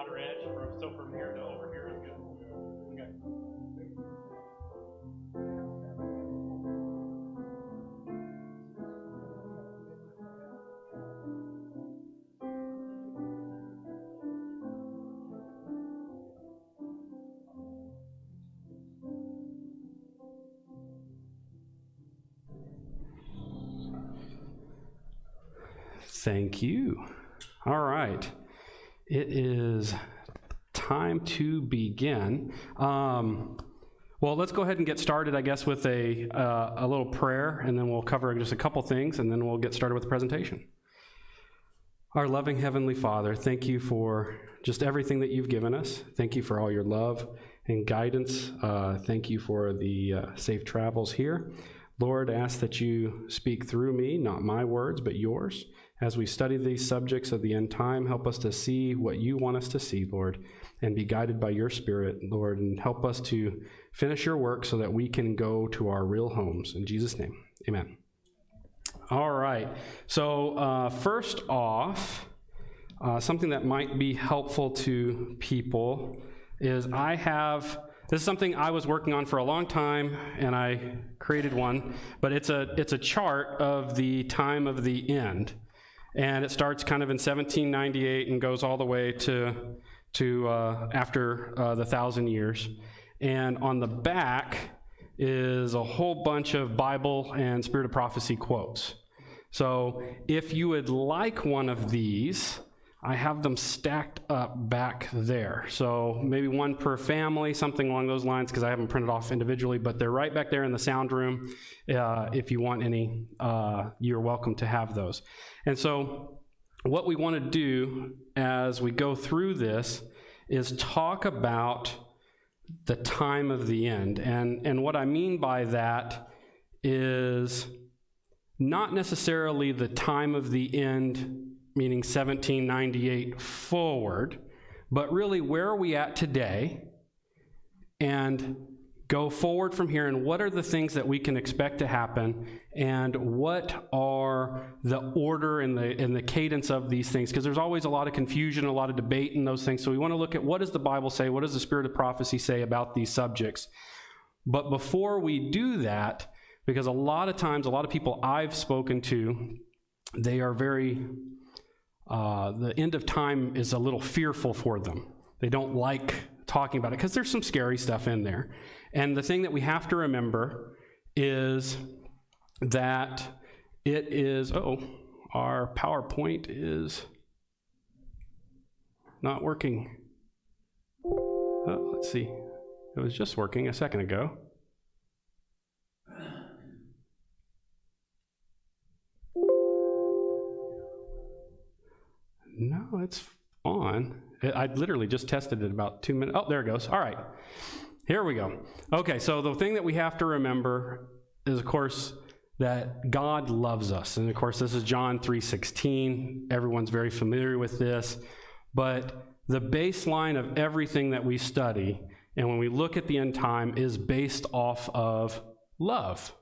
outer edge, so from here to over here is good. Okay. Thank you. All right. It is time to begin. Well, let's go ahead and get started, I guess, with a little prayer, and then we'll cover just a couple things, and then we'll get started with the presentation. Our loving Heavenly Father, thank you for just everything that you've given us. Thank you for all your love and guidance. Thank you for the safe travels here. Lord, I ask that you speak through me, not my words, but yours. As we study these subjects of the end time, help us to see what you want us to see, Lord, and be guided by your Spirit, Lord, and help us to finish your work so that we can go to our real homes. In Jesus' name, amen. All right. So first off, something that might be helpful to people is this is something I was working on for a long time, and I created one, but it's a chart of the time of the end. And it starts kind of in 1798 and goes all the way to after the 1,000 years. And on the back is a whole bunch of Bible and Spirit of Prophecy quotes. So if you would like one of these, I have them stacked up back there. So maybe one per family, something along those lines, because I have them printed off individually, but they're right back there in the sound room. If you want any, you're welcome to have those. And so what we want to do as we go through this is talk about the time of the end. And what I mean by that is not necessarily the time of the end, meaning 1798 forward, but really where are we at today, and go forward from here, and what are the things that we can expect to happen, and what are the order and the cadence of these things, because there's always a lot of confusion, a lot of debate in those things. So we want to look at what does the Bible say, what does the Spirit of Prophecy say about these subjects. But before we do that, because a lot of times, a lot of people I've spoken to, they are very the end of time is a little fearful for them. They don't like talking about it because there's some scary stuff in there. And the thing that we have to remember is that it is, our PowerPoint is not working. Let's see. It was just working a second ago. No, it's on. I literally just tested it about 2 minutes. Oh, there it goes. All right. Here we go. Okay, so the thing that we have to remember is, of course, that God loves us. And, of course, this is John 3:16. Everyone's very familiar with this. But the baseline of everything that we study, and when we look at the end time, is based off of love.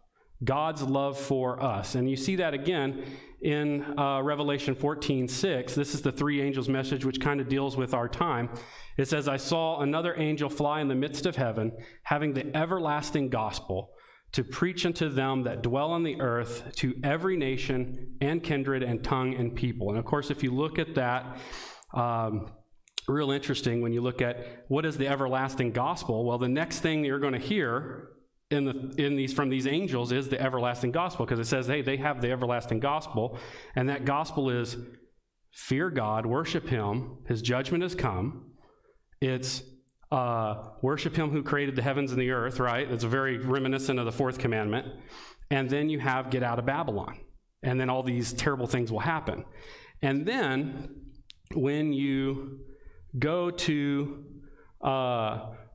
God's love for us. And you see that again in Revelation 14:6. This is the three angels' message, which kind of deals with our time. It says, I saw another angel fly in the midst of heaven, having the everlasting gospel, to preach unto them that dwell on the earth, to every nation and kindred and tongue and people. And of course, if you look at that, real interesting when you look at what is the everlasting gospel. Well, the next thing that you're going to hear from these angels is the everlasting gospel, because it says, hey, they have the everlasting gospel, and that gospel is fear God, worship him, his judgment has come. It's worship him who created the heavens and the earth, right? It's very reminiscent of the fourth commandment. And then you have get out of Babylon, and then all these terrible things will happen. And then when you go to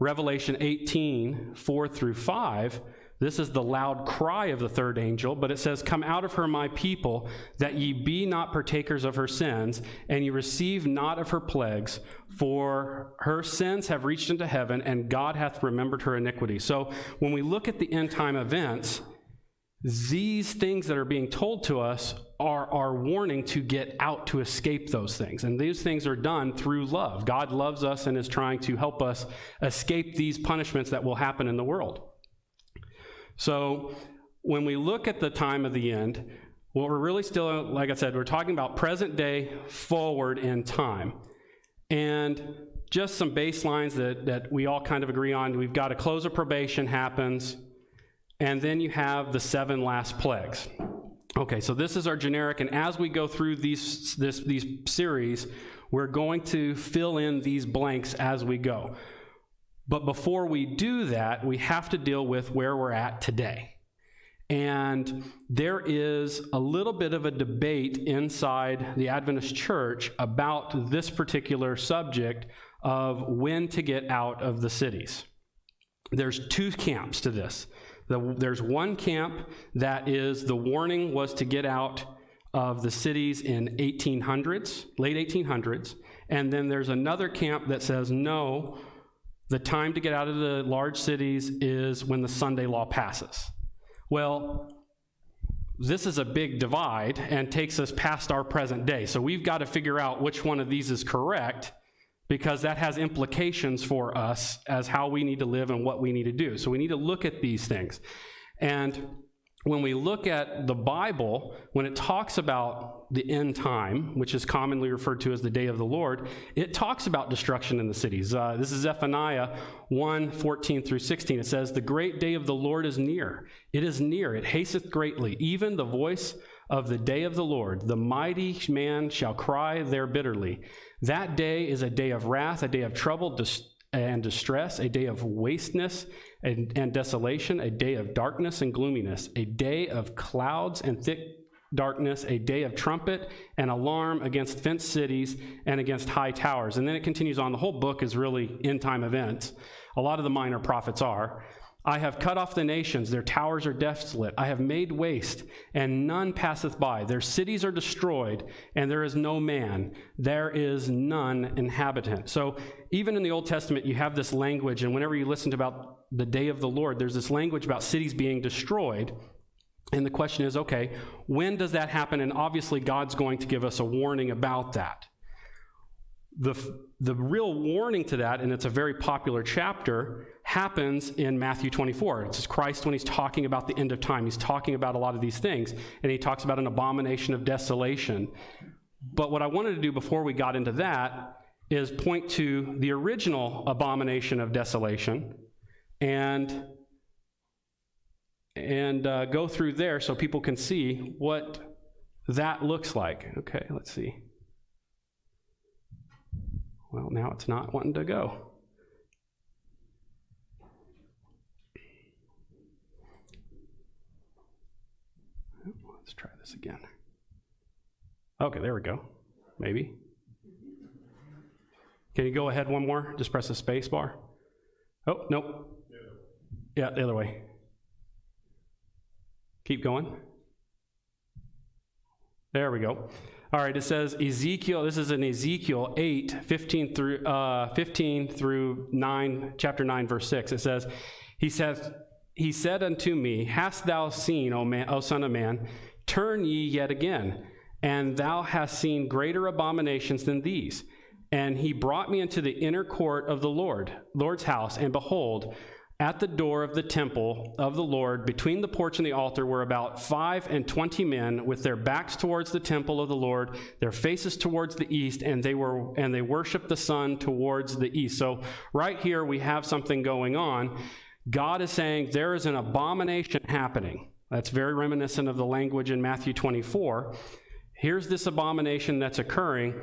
Revelation 18:4-5, this is the loud cry of the third angel, but it says, come out of her, my people, that ye be not partakers of her sins, and ye receive not of her plagues, for her sins have reached into heaven, and God hath remembered her iniquity. So when we look at the end time events, these things that are being told to us are warning to get out, to escape those things. And these things are done through love. God loves us and is trying to help us escape these punishments that will happen in the world. So when we look at the time of the end, what we're really still, like I said, we're talking about present day forward in time. And just some baselines that we all kind of agree on. We've got a close of probation happens, and then you have the 7 last plagues. Okay, so this is our generic, and as we go through these series, we're going to fill in these blanks as we go. But before we do that, we have to deal with where we're at today. And there is a little bit of a debate inside the Adventist Church about this particular subject of when to get out of the cities. There's 2 camps to this. There's one camp that is the warning was to get out of the cities in 1800s, late 1800s, and then there's another camp that says, no, the time to get out of the large cities is when the Sunday law passes. Well, this is a big divide and takes us past our present day. So we've got to figure out which one of these is correct, because that has implications for us as how we need to live and what we need to do. So we need to look at these things. And when we look at the Bible, when it talks about the end time, which is commonly referred to as the day of the Lord, it talks about destruction in the cities. This is Zephaniah 1:14 through 16. It says, "The great day of the Lord is near. It is near. It hasteth greatly. Even the voice of the day of the Lord. The mighty man shall cry there bitterly. That day is a day of wrath, a day of trouble and distress, a day of wasteness and desolation, a day of darkness and gloominess, a day of clouds and thick darkness, a day of trumpet and alarm against fenced cities and against high towers." And then it continues on. The whole book is really end-time events. A lot of the minor prophets are. "I have cut off the nations, their towers are desolate. I have made waste, and none passeth by. Their cities are destroyed, and there is no man. There is none inhabitant." So even in the Old Testament, you have this language, and whenever you listen to about the day of the Lord, there's this language about cities being destroyed. And the question is, okay, when does that happen? And obviously, God's going to give us a warning about that. The real warning to that, and it's a very popular chapter, happens in Matthew 24. It's Christ when he's talking about the end of time. He's talking about a lot of these things, and he talks about an abomination of desolation. But what I wanted to do before we got into that is point to the original abomination of desolation and go through there so people can see what that looks like. Okay, let's see. Well, now it's not wanting to go. Let's try this again. Okay, there we go. Maybe. Can you go ahead one more? Just press the space bar. Oh, nope. Yeah, the other way. Keep going. There we go. All right, it says Ezekiel, this is in Ezekiel 8, 15 through 9, chapter 9, verse 6. It says, He said unto me, Hast thou seen, O son of man, turn ye yet again, and thou hast seen greater abominations than these. And he brought me into the inner court of the Lord's house, and behold, at the door of the temple of the Lord, between the porch and the altar, were about 25 men with their backs towards the temple of the Lord, their faces towards the east, and they worshiped the sun towards the east. So right here we have something going on. God is saying there is an abomination happening. That's very reminiscent of the language in Matthew 24. Here's this abomination that's occurring,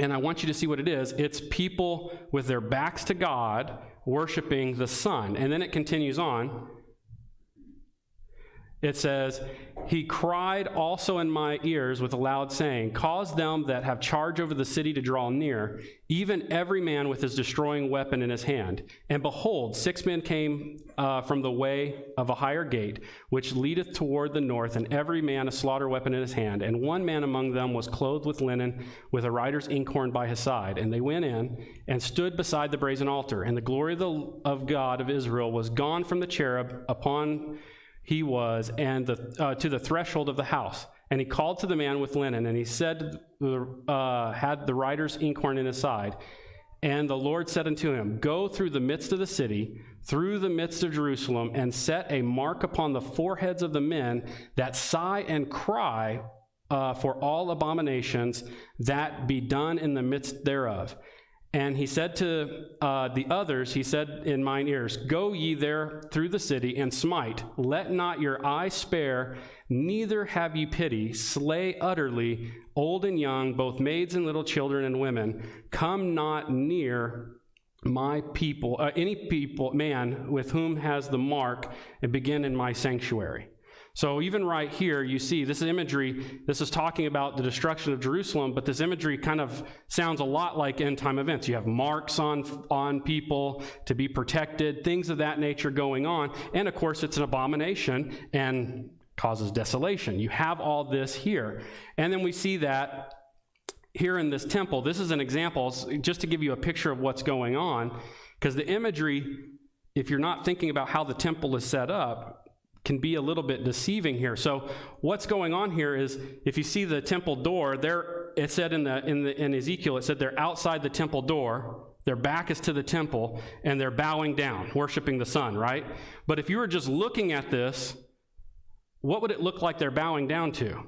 and I want you to see what it is. It's people with their backs to God worshiping the sun. And then it continues on. It says, He cried also in my ears with a loud saying, Cause them that have charge over the city to draw near, even every man with his destroying weapon in his hand. And behold, 6 men came from the way of a higher gate, which leadeth toward the north, and every man a slaughter weapon in his hand. And one man among them was clothed with linen, with a writer's inkhorn by his side. And they went in and stood beside the brazen altar. And the glory of God of Israel was gone from the cherub upon he was, and to the threshold of the house. And he called to the man with linen, and he said, had the writer's inkhorn in his side. And the Lord said unto him, Go through the midst of the city, through the midst of Jerusalem, and set a mark upon the foreheads of the men that sigh and cry for all abominations that be done in the midst thereof. And he said to the others, he said in mine ears, Go ye there through the city, and smite. Let not your eye spare, neither have ye pity. Slay utterly old and young, both maids and little children and women. Come not near my people, man with whom has the mark, and begin in my sanctuary. So even right here, you see this imagery, this is talking about the destruction of Jerusalem, but this imagery kind of sounds a lot like end-time events. You have marks on people to be protected, things of that nature going on, and of course it's an abomination and causes desolation. You have all this here. And then we see that here in this temple. This is an example, just to give you a picture of what's going on, because the imagery, if you're not thinking about how the temple is set up, can be a little bit deceiving here. So what's going on here is, if you see the temple door, there it said in Ezekiel, it said they're outside the temple door, their back is to the temple, and they're bowing down, worshiping the sun, right? But if you were just looking at this, what would it look like they're bowing down to?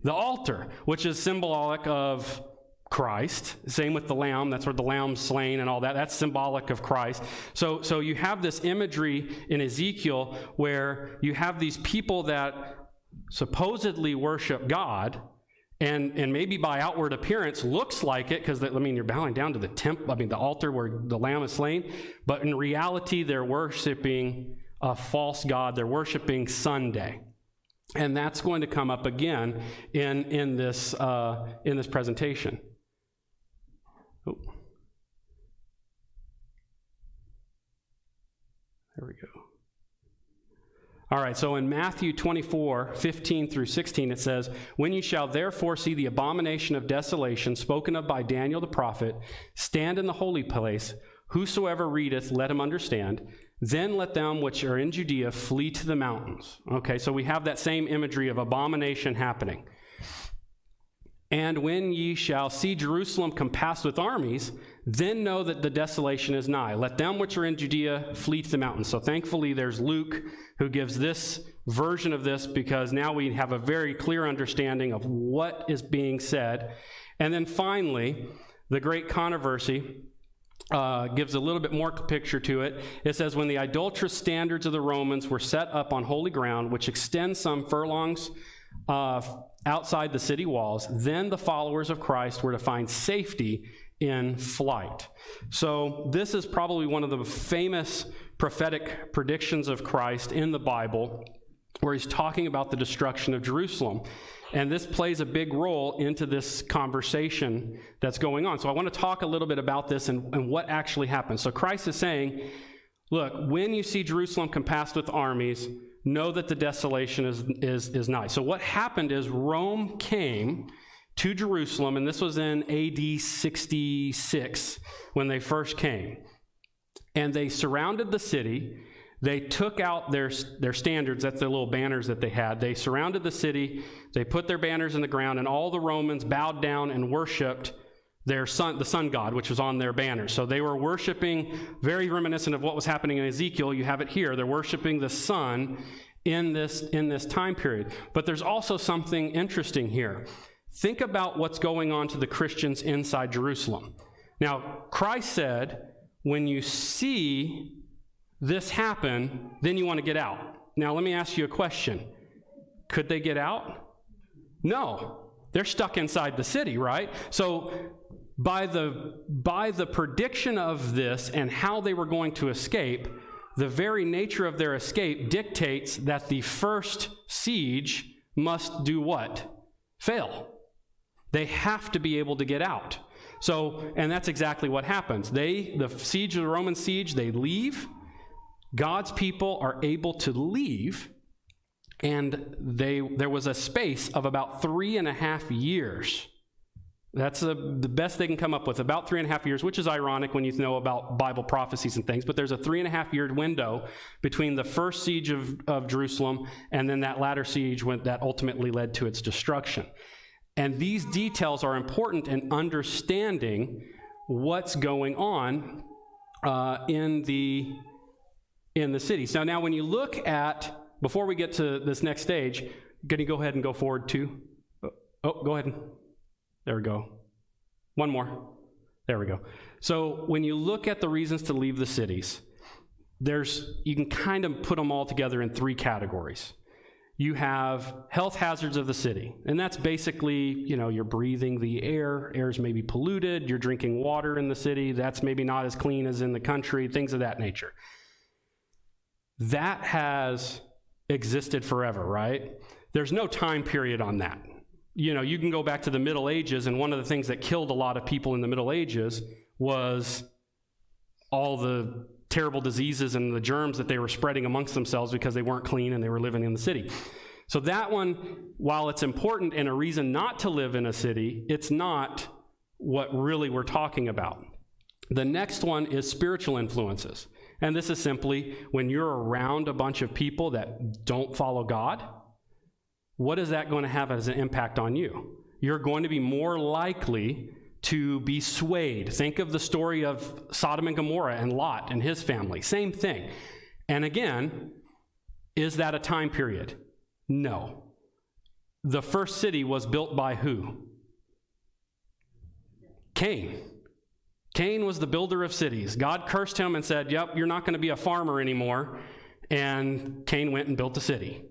The altar, which is symbolic of Christ. Same with the lamb. That's where the lamb's slain and all that. That's symbolic of Christ. So you have this imagery in Ezekiel where you have these people that supposedly worship God, and maybe by outward appearance looks like it, because you're bowing down to the altar where the lamb is slain, but in reality they're worshiping a false god. They're worshiping Sunday. And that's going to come up again in this presentation. Oh. There we go. All right, so in Matthew 24, 15 through 16, it says, When ye shall therefore see the abomination of desolation spoken of by Daniel the prophet, stand in the holy place, whosoever readeth, let him understand. Then let them which are in Judea flee to the mountains. Okay, so we have that same imagery of abomination happening. And when ye shall see Jerusalem compassed with armies, then know that the desolation is nigh. Let them which are in Judea flee to the mountains. So thankfully there's Luke who gives this version of this, because now we have a very clear understanding of what is being said. And then finally, the great controversy gives a little bit more picture to it. It says, when the idolatrous standards of the Romans were set up on holy ground, which extends some furlongs outside the city walls, then the followers of Christ were to find safety in flight. So this is probably one of the famous prophetic predictions of Christ in the Bible, where he's talking about the destruction of Jerusalem. And this plays a big role into this conversation that's going on. So I want to talk a little bit about this and what actually happens. So Christ is saying, look, when you see Jerusalem compassed with armies, know that the desolation is nigh. So what happened is Rome came to Jerusalem, and this was in AD 66 when they first came. And they surrounded the city. They took out their standards, that's their little banners that they had. They surrounded the city, they put their banners in the ground, and all the Romans bowed down and worshiped the sun god, which was on their banners. So they were worshiping, very reminiscent of what was happening in Ezekiel. You have it here. They're worshiping the sun in this time period. But there's also something interesting here. Think about what's going on to the Christians inside Jerusalem. Now, Christ said, when you see this happen, then you want to get out. Now, let me ask you a question. Could they get out? No. They're stuck inside the city, right? So by the prediction of this and how they were going to escape, the very nature of their escape dictates that the first siege must do what? Fail. They have to be able to get out. So, and that's exactly what happens. The Roman siege, they leave. God's people are able to leave, and there was a space of about 3.5 years That's the best they can come up with, about 3.5 years, which is ironic when you know about Bible prophecies and things, but there's a 3.5-year window between the first siege of Jerusalem and then that latter siege that ultimately led to its destruction. And these details are important in understanding what's going on in the city. So now when you look at, before we get to this next stage, can you go ahead and go forward too? Oh, go ahead. There we go. One more. There we go. So when you look at the reasons to leave the cities, you can kind of put them all together in 3 categories. You have health hazards of the city, and that's basically, you're breathing the air's maybe polluted, you're drinking water in the city, that's maybe not as clean as in the country, things of that nature. That has existed forever, right? There's no time period on that. You can go back to the Middle Ages, and one of the things that killed a lot of people in the Middle Ages was all the terrible diseases and the germs that they were spreading amongst themselves because they weren't clean and they were living in the city. So that one, while it's important and a reason not to live in a city, it's not what really we're talking about. The next one is spiritual influences. And this is simply when you're around a bunch of people that don't follow God, what is that going to have as an impact on you? You're going to be more likely to be swayed. Think of the story of Sodom and Gomorrah and Lot and his family. Same thing. And again, is that a time period? No. The first city was built by who? Cain. Cain was the builder of cities. God cursed him and said, yep, you're not going to be a farmer anymore. And Cain went and built a city.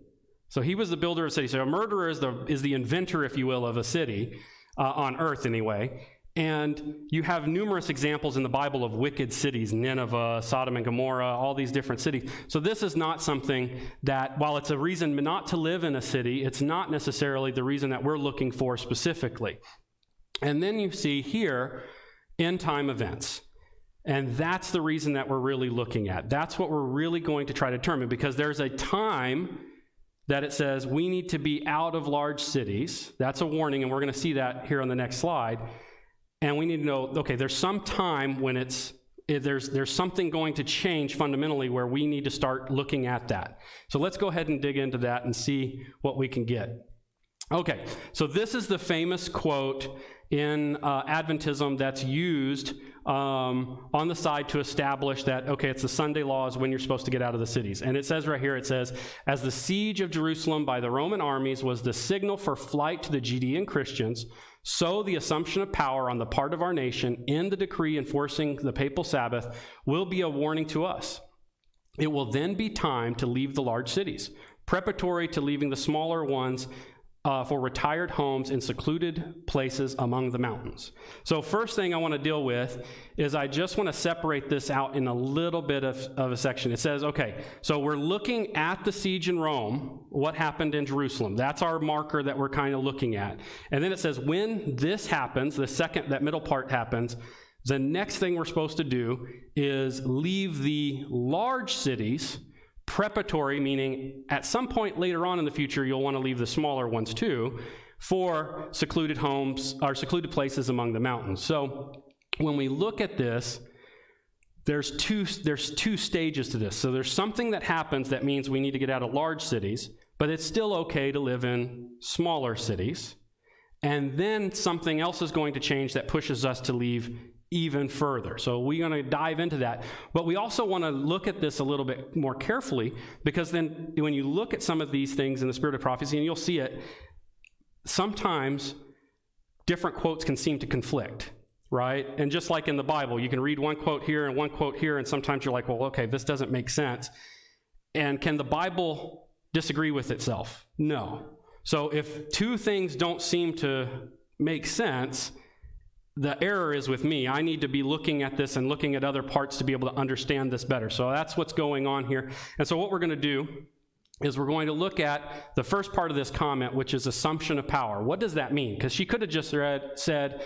So he was the builder of cities. So a murderer is the inventor, if you will, of a city, on earth anyway. And you have numerous examples in the Bible of wicked cities, Nineveh, Sodom and Gomorrah, all these different cities. So this is not something that, while it's a reason not to live in a city, it's not necessarily the reason that we're looking for specifically. And then you see here, end time events. And that's the reason that we're really looking at. That's what we're really going to try to determine, because there's a time that it says we need to be out of large cities. That's a warning, and we're going to see that here on the next slide. And we need to know, okay, there's some time when there's something going to change fundamentally where we need to start looking at that. So let's go ahead and dig into that and see what we can get. Okay, so this is the famous quote in Adventism that's used on the side to establish that, okay, it's the Sunday law is when you're supposed to get out of the cities. And it says right here, it says, as the siege of Jerusalem by the Roman armies was the signal for flight to the Judean Christians, so the assumption of power on the part of our nation in the decree enforcing the papal Sabbath will be a warning to us. It will then be time to leave the large cities, preparatory to leaving the smaller ones for retired homes in secluded places among the mountains. So first thing I want to deal with is I just want to separate this out in a little bit of a section. It says, okay, so we're looking at the siege in Rome, what happened in Jerusalem. That's our marker that we're kind of looking at. And then it says when this happens, that middle part happens, the next thing we're supposed to do is leave the large cities, preparatory, meaning at some point later on in the future, you'll want to leave the smaller ones too, for secluded homes or secluded places among the mountains. So when we look at this, there's two stages to this. So there's something that happens that means we need to get out of large cities, but it's still okay to live in smaller cities. And then something else is going to change that pushes us to leave even further. So we're going to dive into that. But we also want to look at this a little bit more carefully, because then when you look at some of these things in the spirit of prophecy, and you'll see it, sometimes different quotes can seem to conflict, right? And just like in the Bible, you can read one quote here and one quote here, and sometimes you're like, well, okay, this doesn't make sense. And can the Bible disagree with itself? No. So if two things don't seem to make sense, the error is with me. I need to be looking at this and looking at other parts to be able to understand this better. So that's what's going on here. And so what we're going to do is we're going to look at the first part of this comment, which is assumption of power. What does that mean? Because she could have just said,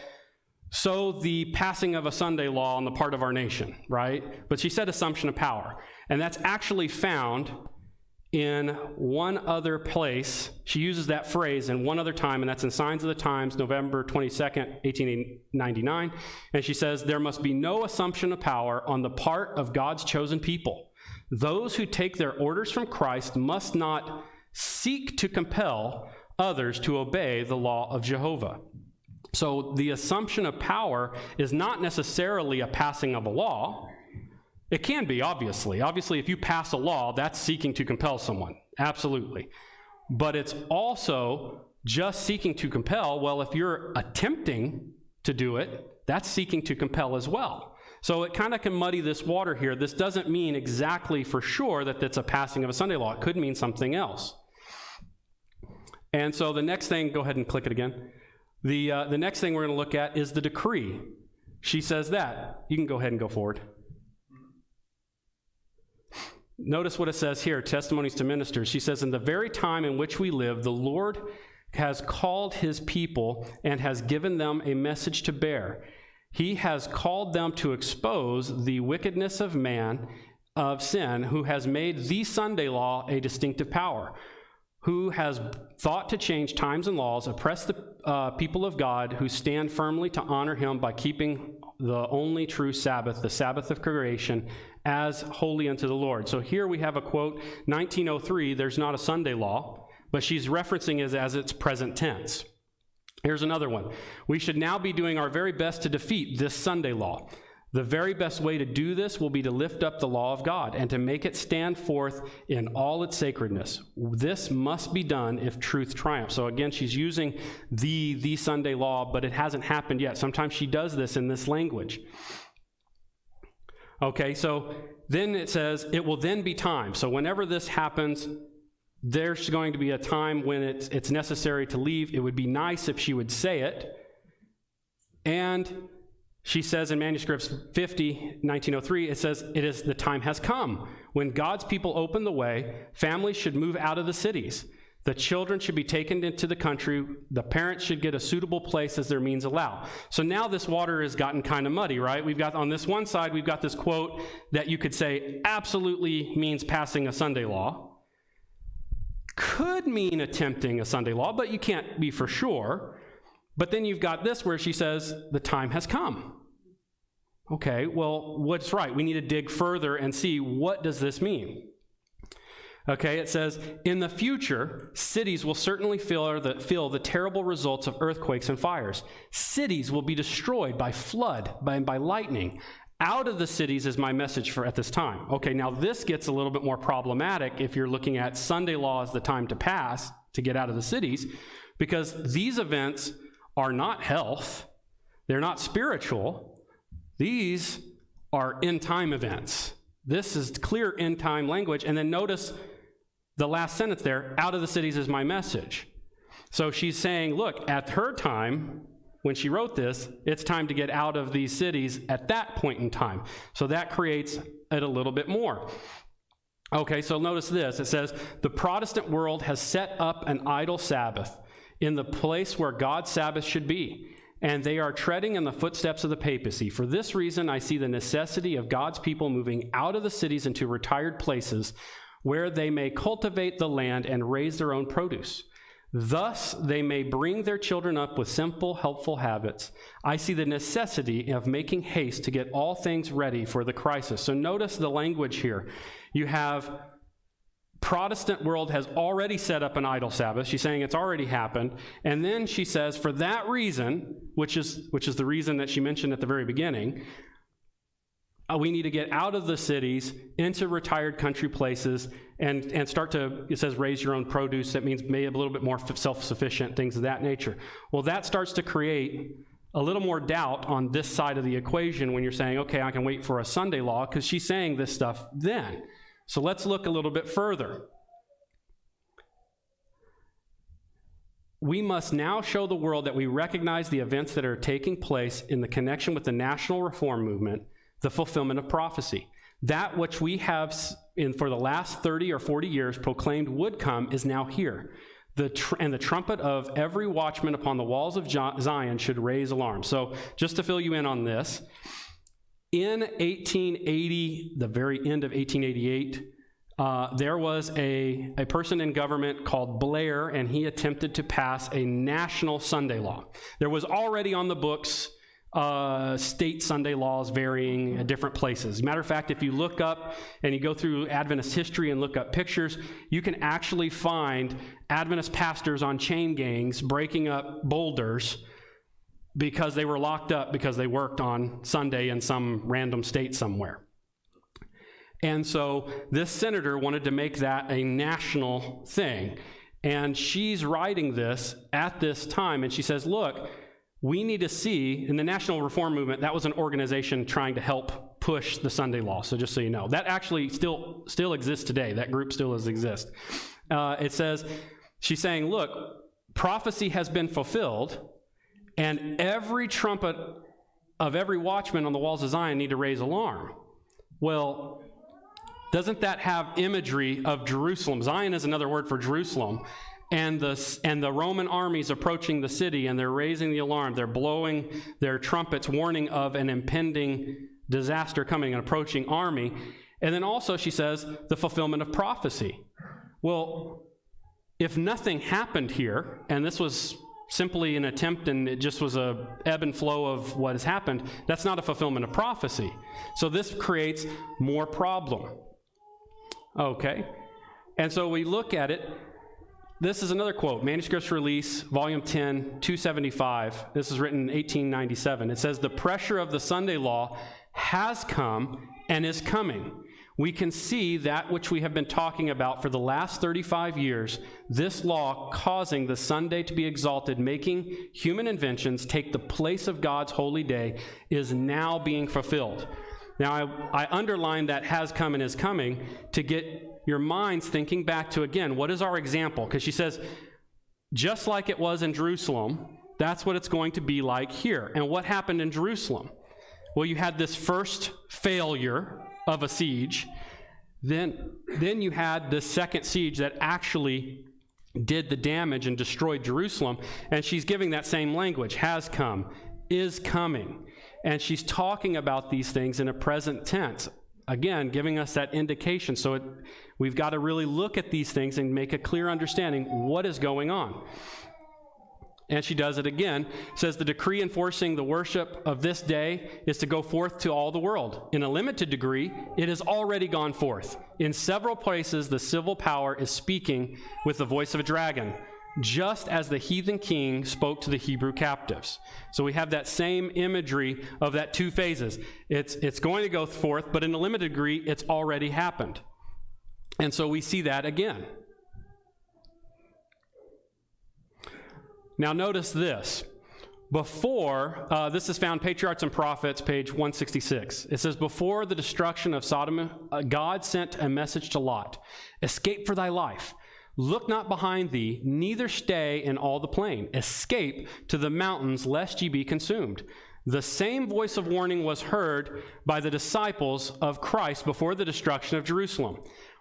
so the passing of a Sunday law on the part of our nation, right? But she said assumption of power. And that's actually found in one other place. She uses that phrase in one other time, and that's in Signs of the Times, November 22nd, 1899. And she says, there must be no assumption of power on the part of God's chosen people. Those who take their orders from Christ must not seek to compel others to obey the law of Jehovah. So the assumption of power is not necessarily a passing of a law. It can be, obviously. Obviously, if you pass a law, that's seeking to compel someone. Absolutely. But it's also just seeking to compel. Well, if you're attempting to do it, that's seeking to compel as well. So it kind of can muddy this water here. This doesn't mean exactly for sure that it's a passing of a Sunday law. It could mean something else. And so the next thing, go ahead and click it again. The next thing we're going to look at is the decree. She says that. You can go ahead and go forward. Notice what it says here, Testimonies to Ministers. She says, in the very time in which we live, the Lord has called his people and has given them a message to bear. He has called them to expose the wickedness of man, of sin, who has made the Sunday law a distinctive power, who has thought to change times and laws, oppress the people of God who stand firmly to honor him by keeping the only true Sabbath, the Sabbath of creation, as holy unto the Lord. So here we have a quote, 1903, there's not a Sunday law, but she's referencing it as its present tense. Here's another one. We should now be doing our very best to defeat this Sunday law. The very best way to do this will be to lift up the law of God and to make it stand forth in all its sacredness. This must be done if truth triumphs. So again, she's using the Sunday law, but it hasn't happened yet. Sometimes she does this in this language. Okay, so then it says, it will then be time. So whenever this happens, there's going to be a time when it's necessary to leave. It would be nice if she would say it. And she says in manuscripts 50, 1903, it says, the time has come. When God's people open the way, families should move out of the cities. The children should be taken into the country. The parents should get a suitable place as their means allow. So now this water has gotten kind of muddy, right? We've got on this one side, we've got this quote that you could say absolutely means passing a Sunday law. Could mean attempting a Sunday law, but you can't be for sure. But then you've got this where she says, the time has come. Okay, well, what's right? We need to dig further and see, what does this mean? Okay, it says, in the future, cities will certainly feel the terrible results of earthquakes and fires. Cities will be destroyed by flood, by lightning. Out of the cities is my message for at this time. Okay, now this gets a little bit more problematic if you're looking at Sunday law as the time to pass, to get out of the cities, because these events are not health, they're not spiritual, these are end-time events. This is clear end-time language, and then notice the last sentence there, out of the cities is my message. So she's saying, look, at her time, when she wrote this, it's time to get out of these cities at that point in time. So that creates it a little bit more. Okay, so notice this. It says, the Protestant world has set up an idol Sabbath in the place where God's Sabbath should be, and they are treading in the footsteps of the papacy. For this reason, I see the necessity of God's people moving out of the cities into retired places where they may cultivate the land and raise their own produce. Thus, they may bring their children up with simple, helpful habits. I see the necessity of making haste to get all things ready for the crisis. So notice the language here. You have Protestant world has already set up an idol Sabbath. She's saying it's already happened. And then she says, for that reason, which is the reason that she mentioned at the very beginning, we need to get out of the cities into retired country places and start to, it says, raise your own produce. That means maybe a little bit more self-sufficient, things of that nature. Well, that starts to create a little more doubt on this side of the equation when you're saying, okay, I can wait for a Sunday law, because she's saying this stuff then. So let's look a little bit further. We must now show the world that we recognize the events that are taking place in the connection with the national reform movement, the fulfillment of prophecy. That which we have for the last 30 or 40 years proclaimed would come is now here. And the trumpet of every watchman upon the walls of Zion should raise alarm. So just to fill you in on this, in 1880, the very end of 1888, there was a person in government called Blair, and he attempted to pass a national Sunday law. There was already on the books state Sunday laws varying at different places. Matter of fact, if you look up and you go through Adventist history and look up pictures, you can actually find Adventist pastors on chain gangs breaking up boulders because they were locked up because they worked on Sunday in some random state somewhere. And so this senator wanted to make that a national thing. And she's writing this at this time, and she says, look, we need to see, in the National Reform Movement, that was an organization trying to help push the Sunday law, so just so you know. That actually still exists today. That group still exists. It says, she's saying, look, prophecy has been fulfilled, and every trumpet of every watchman on the walls of Zion need to raise alarm. Well, doesn't that have imagery of Jerusalem? Zion is another word for Jerusalem. And the Roman armies approaching the city, and they're raising the alarm. They're blowing their trumpets, warning of an impending disaster coming, an approaching army. And then also, she says, the fulfillment of prophecy. Well, if nothing happened here, and this was simply an attempt and it just was a ebb and flow of what has happened, that's not a fulfillment of prophecy. So this creates more problem. Okay, and so we look at it. This is another quote, Manuscripts Release, Volume 10, 275. This is written in 1897. It says, the pressure of the Sunday law has come and is coming. We can see that which we have been talking about for the last 35 years, this law causing the Sunday to be exalted, making human inventions take the place of God's holy day, is now being fulfilled. Now, I underline that has come and is coming to get your minds thinking back to, again, what is our example? Because she says, just like it was in Jerusalem, that's what it's going to be like here. And what happened in Jerusalem? Well, you had this first failure of a siege. Then you had the second siege that actually did the damage and destroyed Jerusalem. And she's giving that same language, has come, is coming. And she's talking about these things in a present tense. Again, giving us that indication. So we've got to really look at these things and make a clear understanding what is going on. And she does it again. Says the decree enforcing the worship of this day is to go forth to all the world. In a limited degree, it has already gone forth. In several places, the civil power is speaking with the voice of a dragon, just as the heathen king spoke to the Hebrew captives. So we have that same imagery of that two phases. It's going to go forth, but in a limited degree, it's already happened. And so we see that again. Now notice this. Before, this is found Patriarchs and Prophets, page 166. It says, before the destruction of Sodom, God sent a message to Lot, escape for thy life. Look not behind thee, neither stay in all the plain. Escape to the mountains, lest ye be consumed. The same voice of warning was heard by the disciples of Christ before the destruction of Jerusalem.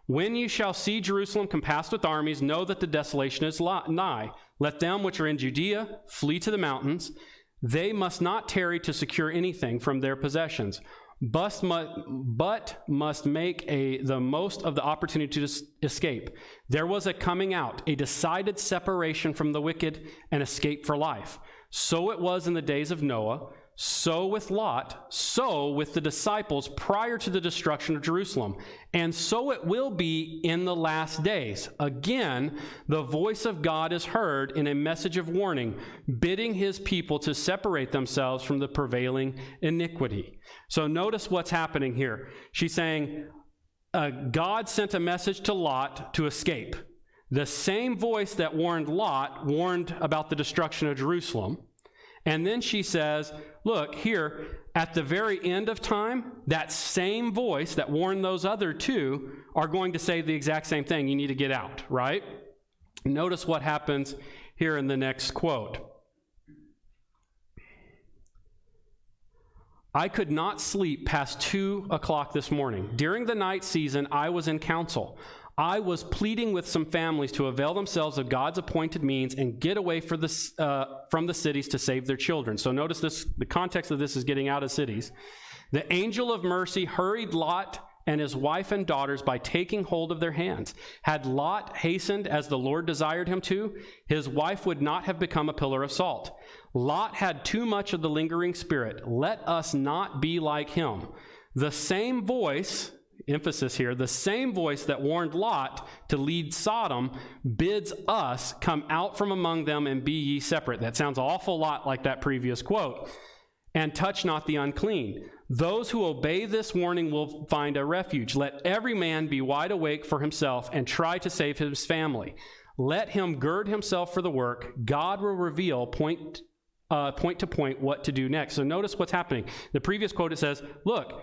When ye shall see Jerusalem compassed with armies, know that the desolation is nigh. Let them which are in Judea flee to the mountains. They must not tarry to secure anything from their possessions, but must make the most of the opportunity to escape. There was a coming out, a decided separation from the wicked, and escape for life. So it was in the days of Noah, so with Lot, so with the disciples prior to the destruction of Jerusalem, and so it will be in the last days. Again, the voice of God is heard in a message of warning, bidding his people to separate themselves from the prevailing iniquity. So notice what's happening here. She's saying, God sent a message to Lot to escape. The same voice that warned Lot warned about the destruction of Jerusalem. And then she says, look, here, at the very end of time, that same voice that warned those other two are going to say the exact same thing. You need to get out, right? Notice what happens here in the next quote. I could not sleep past 2 o'clock this morning. During the night season, I was in council. I was pleading with some families to avail themselves of God's appointed means and get away from the cities to save their children. So notice this, the context of this is getting out of cities. The angel of mercy hurried Lot and his wife and daughters by taking hold of their hands. Had Lot hastened as the Lord desired him to, his wife would not have become a pillar of salt. Lot had too much of the lingering spirit. Let us not be like him. The same voice, emphasis here, the same voice that warned Lot to lead Sodom bids us come out from among them and be ye separate. That sounds an awful lot like that previous quote. And touch not the unclean. Those who obey this warning will find a refuge. Let every man be wide awake for himself and try to save his family. Let him gird himself for the work. God will reveal point to point what to do next. So notice what's happening. The previous quote, it says, look,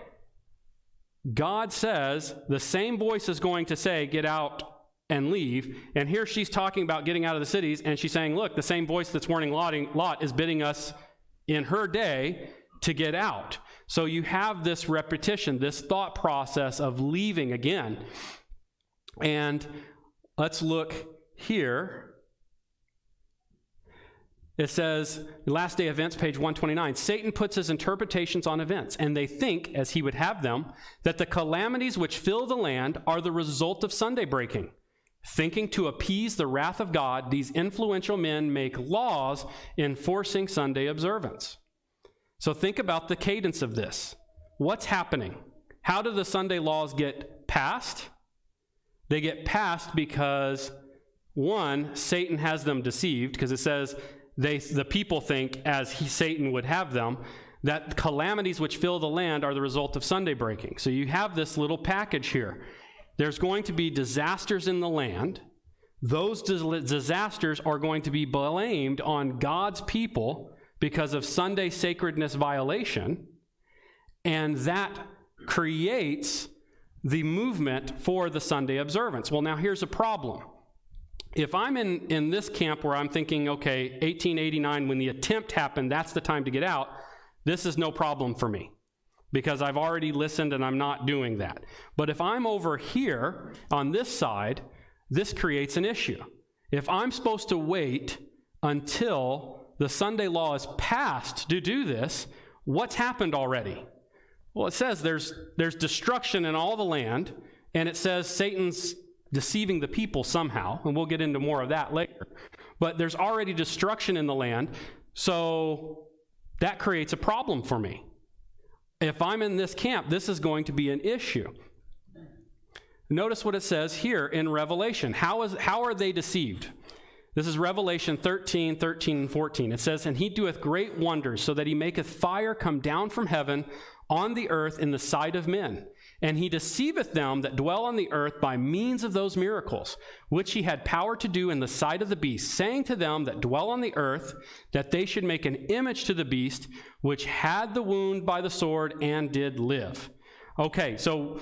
God says the same voice is going to say, get out and leave. And here she's talking about getting out of the cities, and she's saying, look, the same voice that's warning Lot is bidding us in her day to get out. So you have this repetition, this thought process of leaving again. And let's look here. It says, last day events, page 129, Satan puts his interpretations on events, and they think, as he would have them, that the calamities which fill the land are the result of Sunday breaking. Thinking to appease the wrath of God, these influential men make laws enforcing Sunday observance. So think about the cadence of this. What's happening? How do the Sunday laws get passed? They get passed because, one, Satan has them deceived, because it says the people think, as Satan would have them, that calamities which fill the land are the result of Sunday breaking. So you have this little package here. There's going to be disasters in the land. Those disasters are going to be blamed on God's people because of Sunday sacredness violation, and that creates the movement for the Sunday observance. Well, now here's a problem. If I'm in this camp where I'm thinking, okay, 1889, when the attempt happened, that's the time to get out, this is no problem for me because I've already listened and I'm not doing that. But if I'm over here on this side, this creates an issue. If I'm supposed to wait until the Sunday law is passed to do this, what's happened already? Well, it says there's destruction in all the land, and it says Satan's deceiving the people somehow, and we'll get into more of that later. But there's already destruction in the land, so that creates a problem for me. If I'm in this camp, this is going to be an issue. Notice what it says here in Revelation. How are they deceived? This is Revelation 13, 13, and 14. It says, And he doeth great wonders, so that he maketh fire come down from heaven on the earth in the sight of men. And he deceiveth them that dwell on the earth by means of those miracles, which he had power to do in the sight of the beast, saying to them that dwell on the earth, that they should make an image to the beast, which had the wound by the sword and did live. Okay, so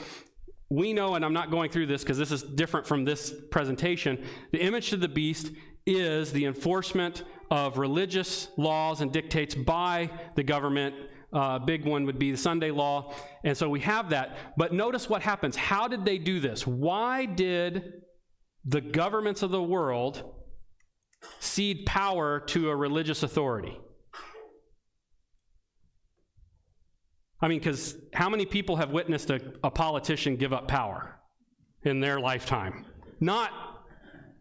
we know, and I'm not going through this because this is different from this presentation, the image to the beast is the enforcement of religious laws and dictates by the government. Big one would be the Sunday law. And so we have that. But notice what happens. How did they do this? Why did the governments of the world cede power to a religious authority? I mean, because how many people have witnessed a politician give up power in their lifetime? Not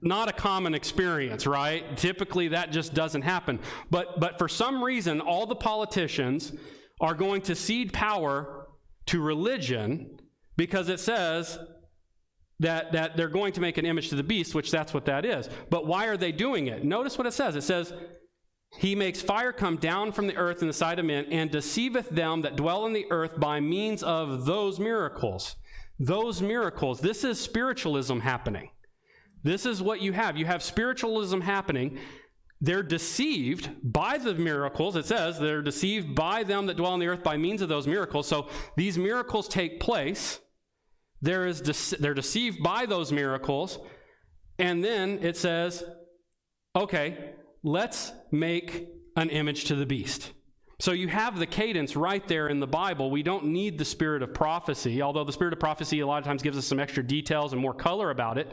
a common experience, right? Typically that just doesn't happen. But for some reason, all the politicians are going to cede power to religion because it says that they're going to make an image to the beast, which that's what that is. But why are they doing it? Notice what it says. It says, he makes fire come down from the earth in the sight of men, and deceiveth them that dwell on the earth by means of those miracles. Those miracles. This is spiritualism happening. This is what you have. You have spiritualism happening. They're deceived by the miracles. It says they're deceived by them that dwell on the earth by means of those miracles. So these miracles take place. They're deceived by those miracles. And then it says, okay, let's make an image to the beast. So you have the cadence right there in the Bible. We don't need the spirit of prophecy, although the spirit of prophecy a lot of times gives us some extra details and more color about it.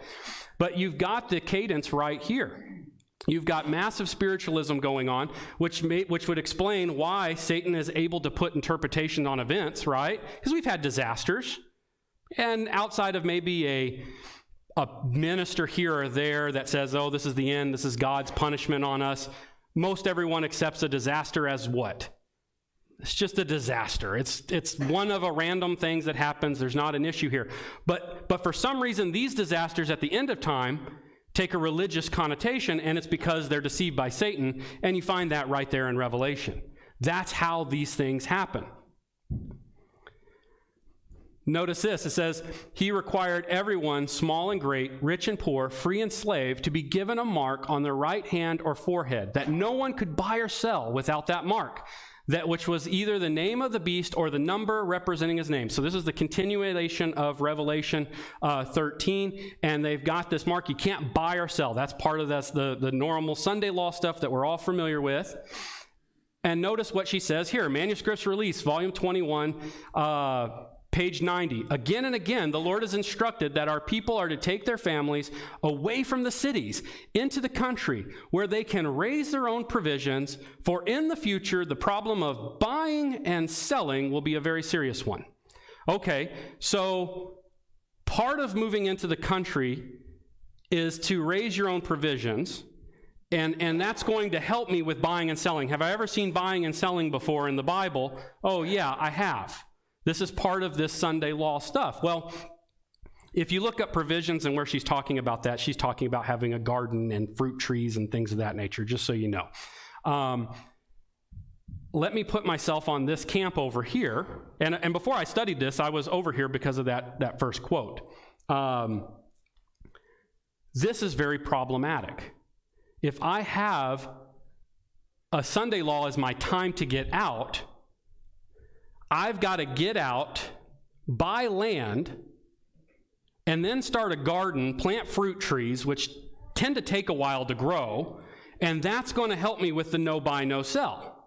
But you've got the cadence right here. You've got massive spiritualism going on, which would explain why Satan is able to put interpretation on events, right? Because we've had disasters. And outside of maybe a minister here or there that says, oh, this is the end, this is God's punishment on us, most everyone accepts a disaster as what? It's just a disaster. It's one of a random things that happens. There's not an issue here. But for some reason, these disasters at the end of time take a religious connotation, and it's because they're deceived by Satan, and you find that right there in Revelation. That's how these things happen. Notice this, it says, he required everyone, small and great, rich and poor, free and slave, to be given a mark on their right hand or forehead, that no one could buy or sell without that mark, that which was either the name of the beast or the number representing his name. So this is the continuation of Revelation 13, and they've got this mark. You can't buy or sell. That's part of the normal Sunday law stuff that we're all familiar with. And notice what she says here, Manuscripts Release, Volume 21, page 90. Again and again, the Lord has instructed that our people are to take their families away from the cities into the country where they can raise their own provisions, for in the future, the problem of buying and selling will be a very serious one. Okay, so part of moving into the country is to raise your own provisions, and that's going to help me with buying and selling. Have I ever seen buying and selling before in the Bible? Oh yeah, I have. This is part of this Sunday law stuff. Well, if you look up provisions and where she's talking about that, she's talking about having a garden and fruit trees and things of that nature, just so you know. Let me put myself on this camp over here. And before I studied this, I was over here because of that first quote. This is very problematic. If I have a Sunday law as my time to get out, I've got to get out, buy land, and then start a garden, plant fruit trees, which tend to take a while to grow, and that's going to help me with the no buy, no sell.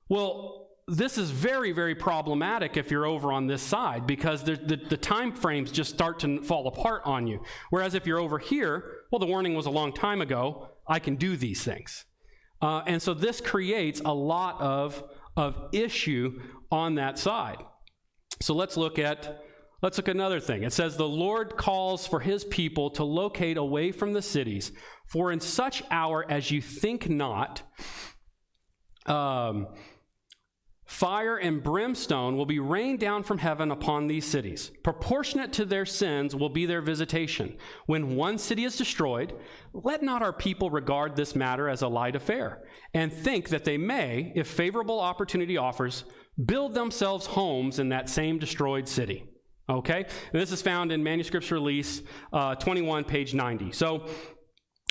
Well, this is very, very problematic if you're over on this side, because the time frames just start to fall apart on you. Whereas if you're over here, well, the warning was a long time ago, I can do these things. And so this creates a lot of issue on that side. So let's look at another thing. It says, the Lord calls for his people to locate away from the cities, for in such hour as you think not, fire and brimstone will be rained down from heaven upon these cities. Proportionate to their sins will be their visitation. When one city is destroyed, let not our people regard this matter as a light affair, and think that they may, if favorable opportunity offers, build themselves homes in that same destroyed city. Okay? And this is found in Manuscripts Release 21, page 90. So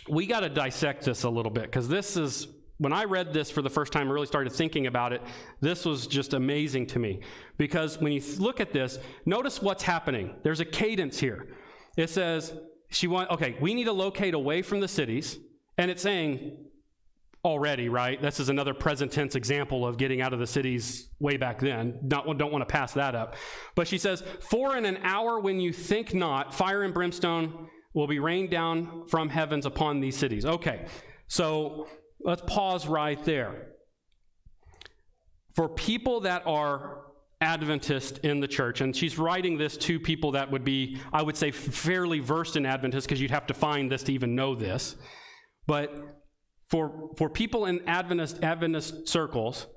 we got to dissect this a little bit, because this is, when I read this for the first time, I really started thinking about it. This was just amazing to me, because when you look at this, notice what's happening. There's a cadence here. It says, we need to locate away from the cities, and it's saying already, right? This is another present tense example of getting out of the cities way back then. Don't want to pass that up. But she says, for in an hour when you think not, fire and brimstone will be rained down from heavens upon these cities. Okay, so let's pause right there. For people that are Adventist in the church, and she's writing this to people that would be, I would say, fairly versed in Adventist, because you'd have to find this to even know this. But for people in Adventist circles,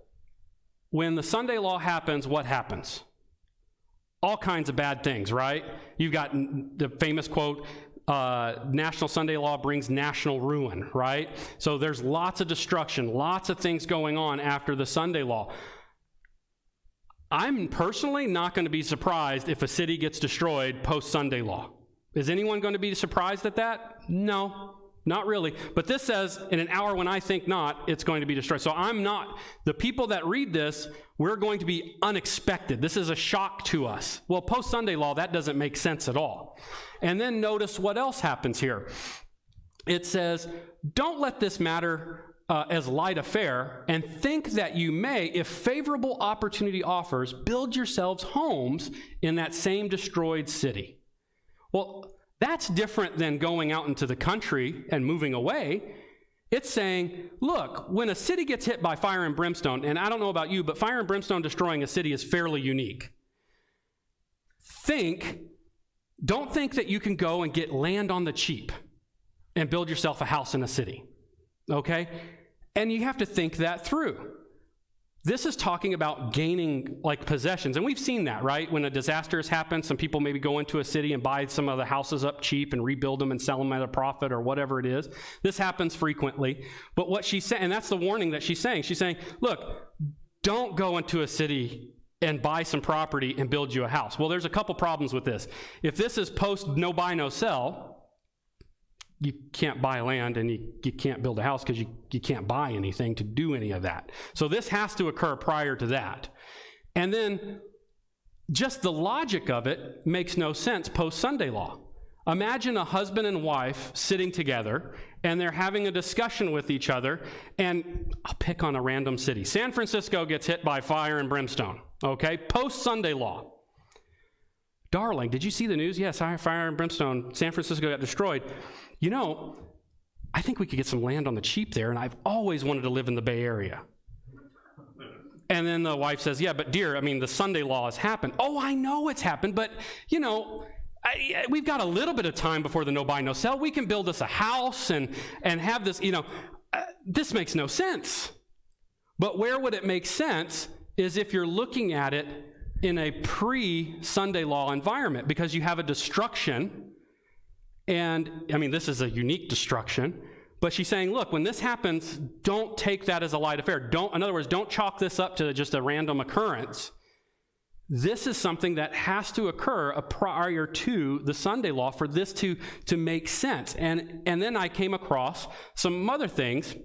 when the Sunday law happens, what happens? All kinds of bad things, right? You've got the famous quote, national Sunday law brings national ruin, right? So there's lots of destruction, lots of things going on after the Sunday law. I'm personally not going to be surprised if a city gets destroyed post-Sunday law. Is anyone going to be surprised at that? No. Not really. But this says, in an hour when I think not, it's going to be destroyed. So I'm not. The people that read this, we're going to be unexpected. This is a shock to us. Well, post-Sunday law, that doesn't make sense at all. And then notice what else happens here. It says, don't let this matter as light affair, and think that you may, if favorable opportunity offers, build yourselves homes in that same destroyed city. Well, that's different than going out into the country and moving away. It's saying, look, when a city gets hit by fire and brimstone, and I don't know about you, but fire and brimstone destroying a city is fairly unique. don't think that you can go and get land on the cheap and build yourself a house in a city, okay? And you have to think that through. This is talking about gaining like possessions, and we've seen that, right? When a disaster has happened, some people maybe go into a city and buy some of the houses up cheap and rebuild them and sell them at a profit or whatever it is. This happens frequently. But what she's saying, and that's the warning that she's saying, look, don't go into a city and buy some property and build you a house. Well, there's a couple problems with this. If this is post no buy, no sell, you can't buy land and you can't build a house because you can't buy anything to do any of that. So this has to occur prior to that. And then just the logic of it makes no sense post-Sunday law. Imagine a husband and wife sitting together and they're having a discussion with each other, and I'll pick on a random city. San Francisco gets hit by fire and brimstone, okay? Post-Sunday law. Darling, did you see the news? Yes, fire and brimstone. San Francisco got destroyed. You know, I think we could get some land on the cheap there, and I've always wanted to live in the Bay Area. And then the wife says, yeah, but dear, I mean, the Sunday law has happened. Oh, I know it's happened, but, you know, we've got a little bit of time before the no buy, no sell. We can build us a house and have this, you know, this makes no sense. But where would it make sense is if you're looking at it in a pre-Sunday law environment, because you have a destruction. And, I mean, this is a unique destruction, but she's saying, look, when this happens, don't take that as a light affair. In other words, don't chalk this up to just a random occurrence. This is something that has to occur prior to the Sunday law for this to make sense. And then I came across some other things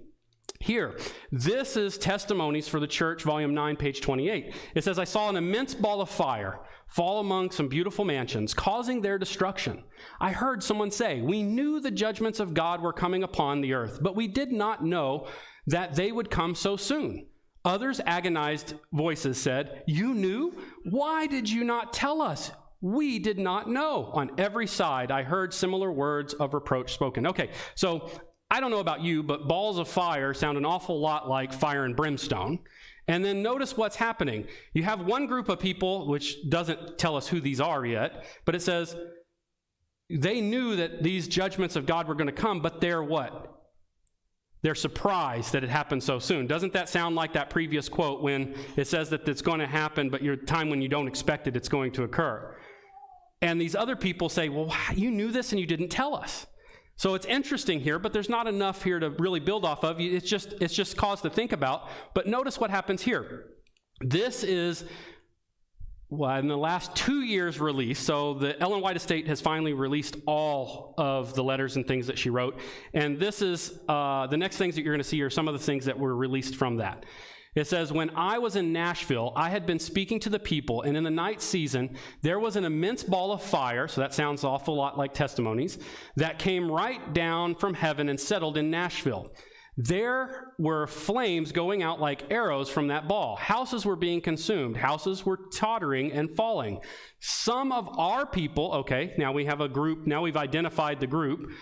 here. This is Testimonies for the Church, Volume 9, page 28. It says, I saw an immense ball of fire fall among some beautiful mansions, causing their destruction. I heard someone say, we knew the judgments of God were coming upon the earth, but we did not know that they would come so soon. Others, agonized voices said, you knew? Why did you not tell us? We did not know. On every side, I heard similar words of reproach spoken. Okay, so I don't know about you, but balls of fire sound an awful lot like fire and brimstone. And then notice what's happening. You have one group of people, which doesn't tell us who these are yet, but it says they knew that these judgments of God were going to come, but they're what? They're surprised that it happened so soon. Doesn't that sound like that previous quote when it says that it's going to happen, but your time when you don't expect it, it's going to occur? And these other people say, well, you knew this and you didn't tell us. So it's interesting here, but there's not enough here to really build off of. It's just cause to think about. But notice what happens here. This is, well, in the last 2 years released, so the Ellen White estate has finally released all of the letters and things that she wrote. And this is, the next things that you're going to see are some of the things that were released from that. It says, when I was in Nashville, I had been speaking to the people, and in the night season, there was an immense ball of fire, so that sounds an awful lot like Testimonies, that came right down from heaven and settled in Nashville. There were flames going out like arrows from that ball. Houses were being consumed. Houses were tottering and falling. Some of our people, okay, now we have a group, now we've identified the group,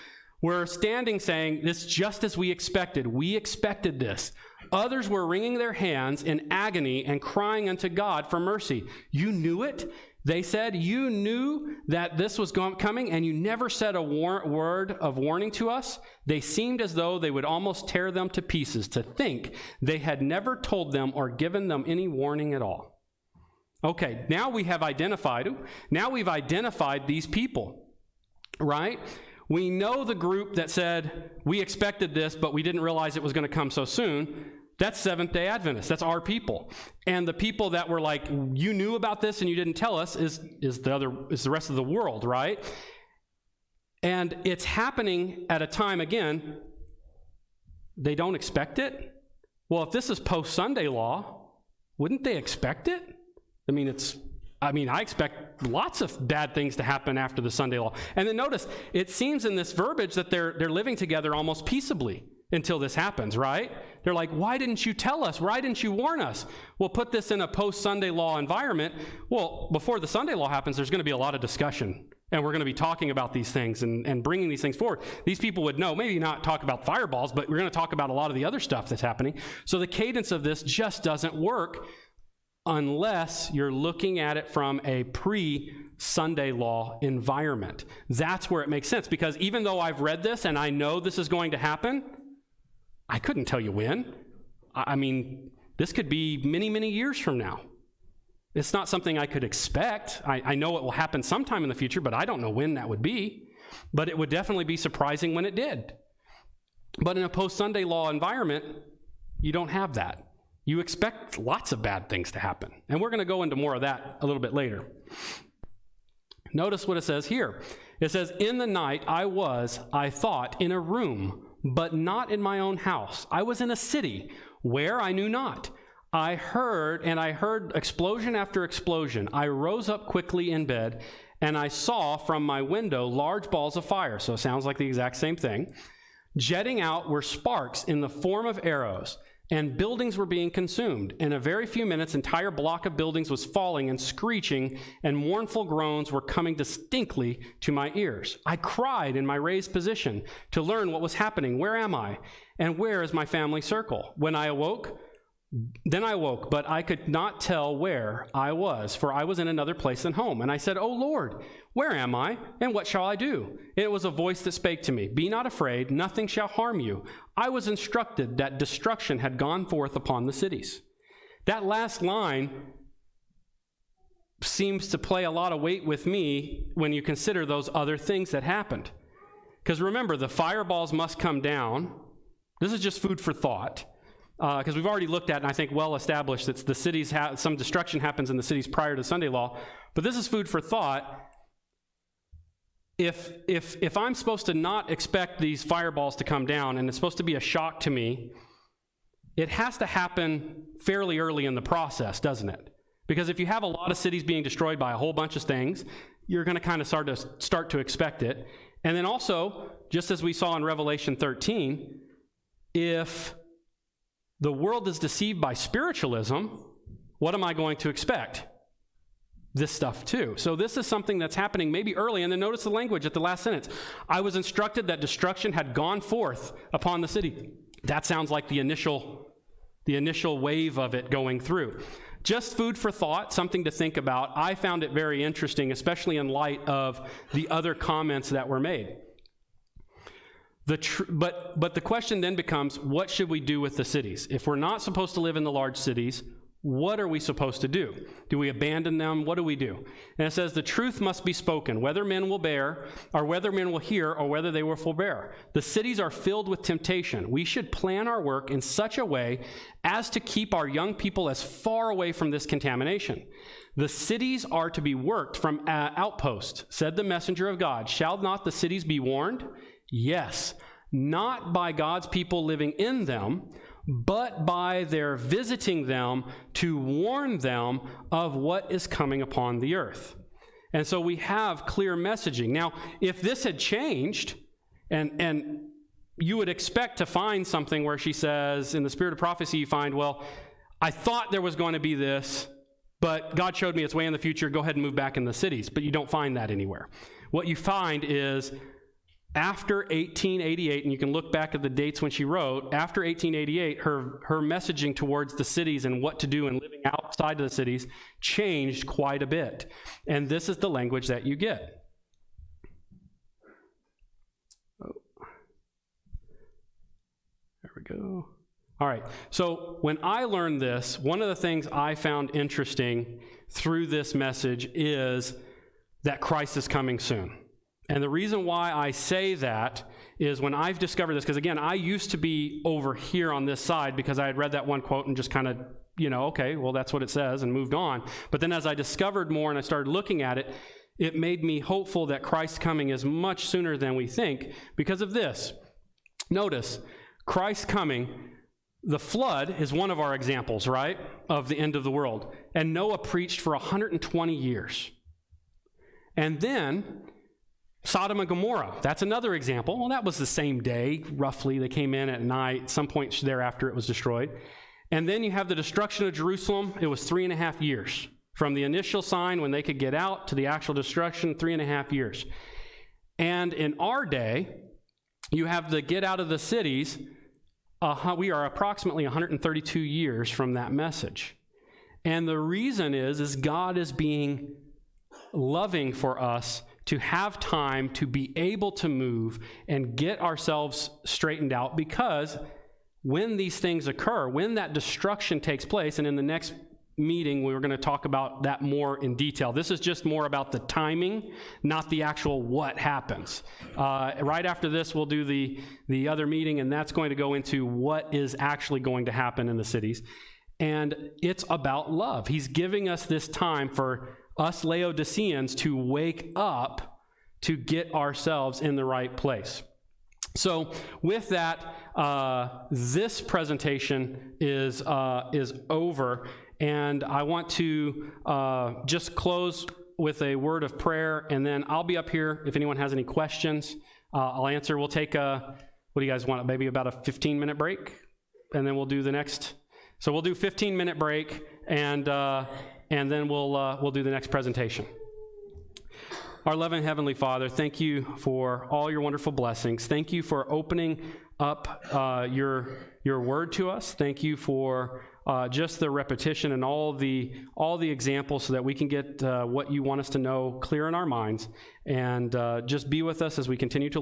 were standing saying, this just as we expected. We expected this. Others were wringing their hands in agony and crying unto God for mercy. You knew it? They said, you knew that this was coming and you never said a word of warning to us? They seemed as though they would almost tear them to pieces to think they had never told them or given them any warning at all. Okay, now we've identified these people, right? We know the group that said, we expected this, but we didn't realize it was going to come so soon. That's Seventh-day Adventists. That's our people. And the people that were like, you knew about this and you didn't tell us is the rest of the world, right? And it's happening at a time, again, they don't expect it. Well, if this is post-Sunday law, wouldn't they expect it? I expect lots of bad things to happen after the Sunday law. And then notice, it seems in this verbiage that they're living together almost peaceably until this happens, right? They're like, why didn't you tell us? Why didn't you warn us? We'll put this in a post-Sunday law environment. Well, before the Sunday law happens, there's going to be a lot of discussion. And we're going to be talking about these things and bringing these things forward. These people would know, maybe not talk about fireballs, but we're going to talk about a lot of the other stuff that's happening. So the cadence of this just doesn't work unless you're looking at it from a pre-Sunday law environment. That's where it makes sense, because even though I've read this and I know this is going to happen, I couldn't tell you when. I mean, this could be many, many years from now. It's not something I could expect. I know it will happen sometime in the future, but I don't know when that would be. But it would definitely be surprising when it did. But in a post-Sunday law environment, you don't have that. You expect lots of bad things to happen. And we're going to go into more of that a little bit later. Notice what it says here. It says, in the night I thought, in a room, but not in my own house. I was in a city where I knew not. I heard explosion after explosion. I rose up quickly in bed, and I saw from my window large balls of fire. So it sounds like the exact same thing. Jetting out were sparks in the form of arrows, and buildings were being consumed. In a very few minutes, entire block of buildings was falling and screeching, and mournful groans were coming distinctly to my ears. I cried in my raised position to learn what was happening. Where am I? And where is my family circle? Then I awoke, but I could not tell where I was, for I was in another place than home. And I said, O Lord, where am I, and what shall I do? And it was a voice that spake to me, Be not afraid, nothing shall harm you. I was instructed that destruction had gone forth upon the cities. That last line seems to play a lot of weight with me when you consider those other things that happened. Because remember, the fireballs must come down. This is just food for thought. Because we've already looked at, and I think well established, that the cities some destruction happens in the cities prior to Sunday law. But this is food for thought. If I'm supposed to not expect these fireballs to come down, and it's supposed to be a shock to me, it has to happen fairly early in the process, doesn't it? Because if you have a lot of cities being destroyed by a whole bunch of things, you're going to kind of start to expect it. And then also, just as we saw in Revelation 13, if the world is deceived by spiritualism, what am I going to expect? This stuff too. So this is something that's happening maybe early, and then notice the language at the last sentence. I was instructed that destruction had gone forth upon the city. That sounds like the initial wave of it going through. Just food for thought, something to think about. I found it very interesting, especially in light of the other comments that were made. But the question then becomes, what should we do with the cities? If we're not supposed to live in the large cities, what are we supposed to do? Do we abandon them? What do we do? And it says, the truth must be spoken, whether men will bear, or whether men will hear, or whether they will forbear. The cities are filled with temptation. We should plan our work in such a way as to keep our young people as far away from this contamination. The cities are to be worked from outposts, said the messenger of God. Shall not the cities be warned? Yes, not by God's people living in them, but by their visiting them to warn them of what is coming upon the earth. And so we have clear messaging. Now, if this had changed, and you would expect to find something where she says, in the spirit of prophecy, you find, well, I thought there was going to be this, but God showed me it's way in the future, go ahead and move back in the cities. But you don't find that anywhere. What you find is, after 1888, and you can look back at the dates when she wrote, after 1888, her messaging towards the cities and what to do and living outside of the cities changed quite a bit. And this is the language that you get. Oh. There we go. All right, so when I learned this, one of the things I found interesting through this message is that Christ is coming soon. And the reason why I say that is when I've discovered this, because again, I used to be over here on this side because I had read that one quote and just kind of, okay, well, that's what it says and moved on. But then as I discovered more and I started looking at it, it made me hopeful that Christ's coming is much sooner than we think because of this. Notice, Christ's coming, the flood is one of our examples, right, of the end of the world. And Noah preached for 120 years. And then Sodom and Gomorrah, that's another example. Well, that was the same day, roughly. They came in at night. Some point thereafter, it was destroyed. And then you have the destruction of Jerusalem. It was 3.5 years. From the initial sign when they could get out to the actual destruction, 3.5 years. And in our day, you have the get out of the cities. We are approximately 132 years from that message. And the reason is God is being loving for us to have time to be able to move and get ourselves straightened out, because when these things occur, when that destruction takes place, and in the next meeting we're going to talk about that more in detail. This is just more about the timing, not the actual what happens. Right after this we'll do the other meeting, and that's going to go into what is actually going to happen in the cities. And it's about love. He's giving us this time for us Laodiceans to wake up to get ourselves in the right place. So with that, this presentation is over, and I want to just close with a word of prayer, and then I'll be up here if anyone has any questions. I'll answer. We'll take what do you guys want? Maybe about a 15-minute break, and then we'll do the next. So we'll do 15-minute break, and then we'll do the next presentation. Our loving Heavenly Father, thank you for all your wonderful blessings. Thank you for opening up your word to us. Thank you for just the repetition and all the examples, so that we can get what you want us to know clear in our minds. And just be with us as we continue to